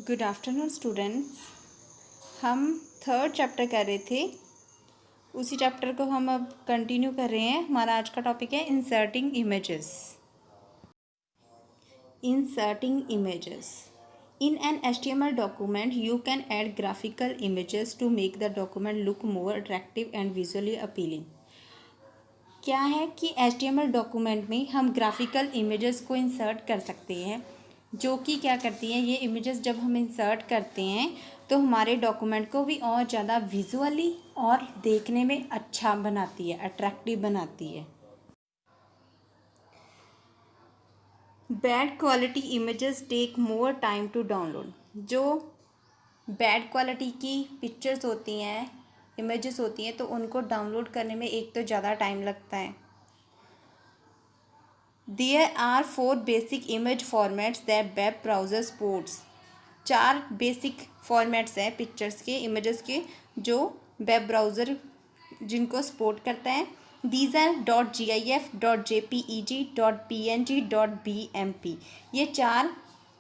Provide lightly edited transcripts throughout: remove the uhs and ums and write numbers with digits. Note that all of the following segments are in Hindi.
Good afternoon students. हम थर्ड चैप्टर कर रहे थे, उसी चैप्टर को हम अब कंटिन्यू कर रहे हैं। हमारा आज का टॉपिक है inserting images. Inserting images in an HTML document you can add graphical images to make the document look more attractive and visually appealing. क्या है कि HTML डॉक्यूमेंट में हम ग्राफिकल इमेजेस को इंसर्ट कर सकते हैं, जो कि क्या करती हैं, ये इमेजेस जब हम इंसर्ट करते हैं तो हमारे डॉक्यूमेंट को भी और ज़्यादा विजुअली और देखने में अच्छा बनाती है, अट्रैक्टिव बनाती है। Bad quality images take more time to download. जो बैड क्वालिटी की पिक्चर्स होती हैं, इमेजेस होती हैं, तो उनको डाउनलोड करने में एक तो ज़्यादा टाइम लगता है। There are 4 basic image formats that web browser supports। 4 basic formats हैं पिक्चर्स के, इमेजेस के, जो वेब ब्राउज़र जिनको सपोर्ट करता है। These are .gif, .jpeg, .png, .bmp। ये 4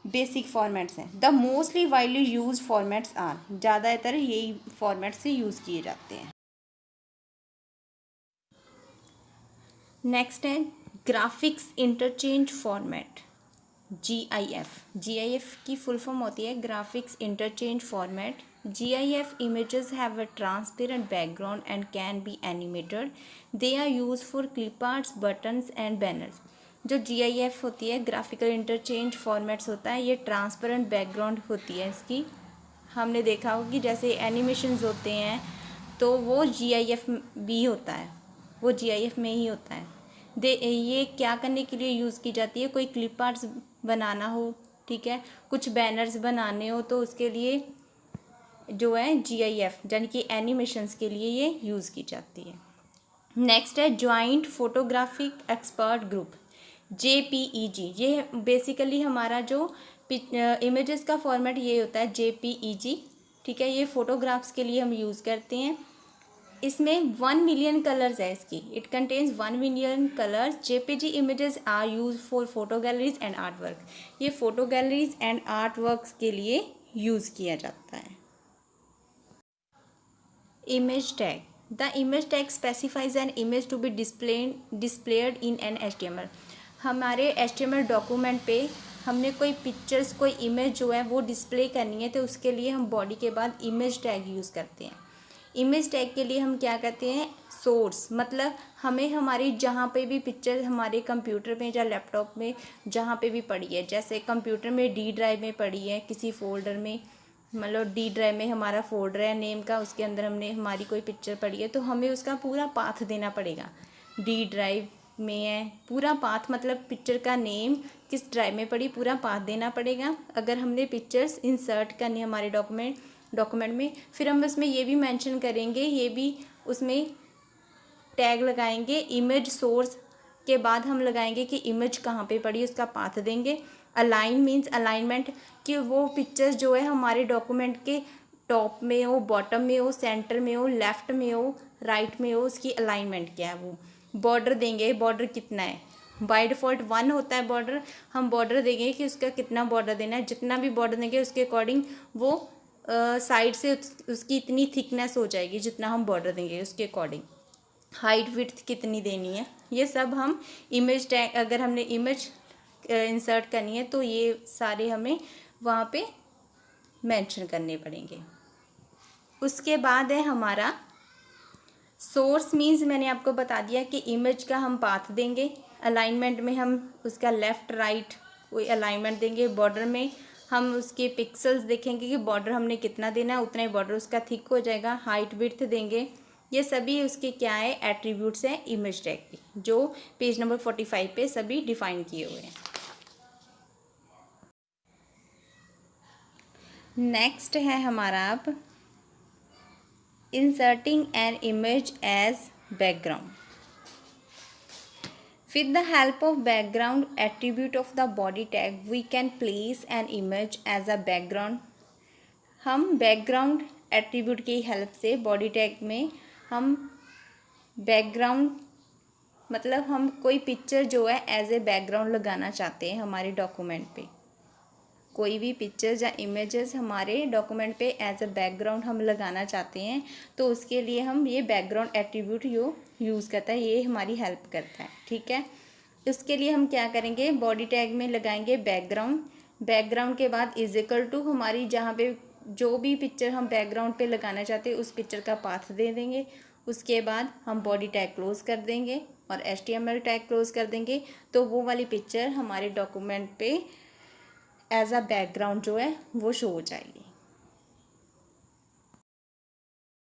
बेसिक फॉर्मेट्स हैं। The mostly widely use formats are, ज़्यादातर यही फॉर्मेट से यूज़ किए जाते हैं। नेक्स्ट है ग्राफिक्स इंटरचेंज फॉर्मेट, GIF की फुल फॉर्म होती है graphics interchange format. GIF images have a transparent background and can be animated. They are used for clip arts, buttons and banners। जो GIF होती है, ग्राफिकल इंटरचेंज फॉर्मेट्स होता है, ये ट्रांसपेरेंट बैकग्राउंड होती है इसकी। हमने देखा होगा कि जैसे एनिमेशंस होते हैं तो वो GIF भी होता है, वो GIF में ही होता है। ये क्या करने के लिए यूज़ की जाती है, कोई क्लिप आर्ट्स बनाना हो, ठीक है, कुछ बैनर्स बनाने हो, तो उसके लिए जो है GIF यानी कि एनिमेशंस के लिए ये यूज़ की जाती है। नेक्स्ट है joint photographic expert group, JPEG। ये बेसिकली हमारा जो इमेजेस का फॉर्मेट ये होता है JPEG, ठीक है। ये फ़ोटोग्राफ्स के लिए हम यूज़ करते हैं। इसमें 1 मिलियन कलर्स है इसकी, it contains 1 million colours. JPG images are use for photo galleries and art work. ये photo galleries and art works के लिए यूज़ किया जाता है। Image tag, the image tag specifies an image to be displayed in an HTML। हमारे HTML डॉक्यूमेंट पे हमने कोई पिक्चर्स, कोई इमेज जो है वो डिस्प्ले करनी है, तो उसके लिए हम बॉडी के बाद इमेज टैग यूज़ करते हैं। इमेज टैग के लिए हम क्या करते हैं, सोर्स, मतलब हमें हमारी जहाँ पे भी पिक्चर हमारे कंप्यूटर में या लैपटॉप में जहाँ पे भी पड़ी है, जैसे कंप्यूटर में D ड्राइव में पड़ी है किसी फोल्डर में, मतलब D ड्राइव में हमारा फोल्डर है नेम का, उसके अंदर हमने हमारी कोई पिक्चर पड़ी है, तो हमें उसका पूरा पाथ देना पड़ेगा। D ड्राइव में है, पूरा पाथ मतलब पिक्चर का नेम, किस ड्राइव में पड़ी, पूरा पाथ देना पड़ेगा। अगर हमने पिक्चर्स इंसर्ट करनी है हमारे डॉक्यूमेंट में, फिर हम उसमें ये भी मेंशन करेंगे, ये भी उसमें टैग लगाएंगे। इमेज सोर्स के बाद हम लगाएंगे कि इमेज कहाँ पे पड़ी, उसका पाथ देंगे। अलाइन मीन्स अलाइनमेंट, कि वो पिक्चर्स जो है हमारे डॉक्यूमेंट के टॉप में हो, बॉटम में हो, सेंटर में हो, लेफ्ट में हो, राइट में हो, उसकी अलाइनमेंट क्या है वो। बॉर्डर देंगे, बॉर्डर कितना है, बाय डिफ़ॉल्ट 1 होता है बॉर्डर, हम बॉर्डर देंगे कि उसका कितना बॉर्डर देना है। जितना भी बॉर्डर देंगे उसके अकॉर्डिंग वो साइड से उसकी इतनी थिकनेस हो जाएगी, जितना हम बॉर्डर देंगे उसके अकॉर्डिंग। हाइट विड्थ कितनी देनी है, ये सब हम इमेज टैग, अगर हमने इमेज इंसर्ट करनी है तो ये सारे हमें वहाँ पे मेंशन करने पड़ेंगे। उसके बाद है हमारा सोर्स, मीन्स मैंने आपको बता दिया कि इमेज का हम पाथ देंगे। अलाइनमेंट में हम उसका लेफ़्ट राइट कोई अलाइनमेंट देंगे। बॉर्डर में हम उसके पिक्सल्स देखेंगे कि बॉर्डर हमने कितना देना है, उतना ही बॉर्डर उसका थिक हो जाएगा। हाइट विड्थ देंगे। ये सभी उसके क्या है, एट्रीब्यूट्स हैं इमेज टैग के, जो पेज नंबर 45 पे सभी डिफाइन किए हुए हैं। नेक्स्ट है हमारा अब inserting an image as background। With the help of background attribute of the body tag, we can place an image as a background। हम background attribute की हेल्प से body tag में हम background मतलब हम कोई पिक्चर जो है एज ए बैकग्राउंड लगाना चाहते हैं हमारे डॉक्यूमेंट पे। कोई भी पिक्चर्स या इमेजेस हमारे डॉक्यूमेंट पे एज अ बैकग्राउंड हम लगाना चाहते हैं, तो उसके लिए हम ये बैकग्राउंड एट्रीब्यूट यूज़ करता है, ये हमारी हेल्प करता है। ठीक है, उसके लिए हम क्या करेंगे, बॉडी टैग में लगाएंगे बैकग्राउंड। बैकग्राउंड के बाद इज इक्वल टू हमारी जहाँ पे जो भी पिक्चर हम बैकग्राउंड पे लगाना चाहते हैं उस पिक्चर का पाथ दे देंगे। उसके बाद हम बॉडी टैग क्लोज कर देंगे और HTML टैग क्लोज कर देंगे, तो वो वाली पिक्चर हमारे डॉक्यूमेंट पे एज अ बैकग्राउंड जो है वो शो हो जाएगी।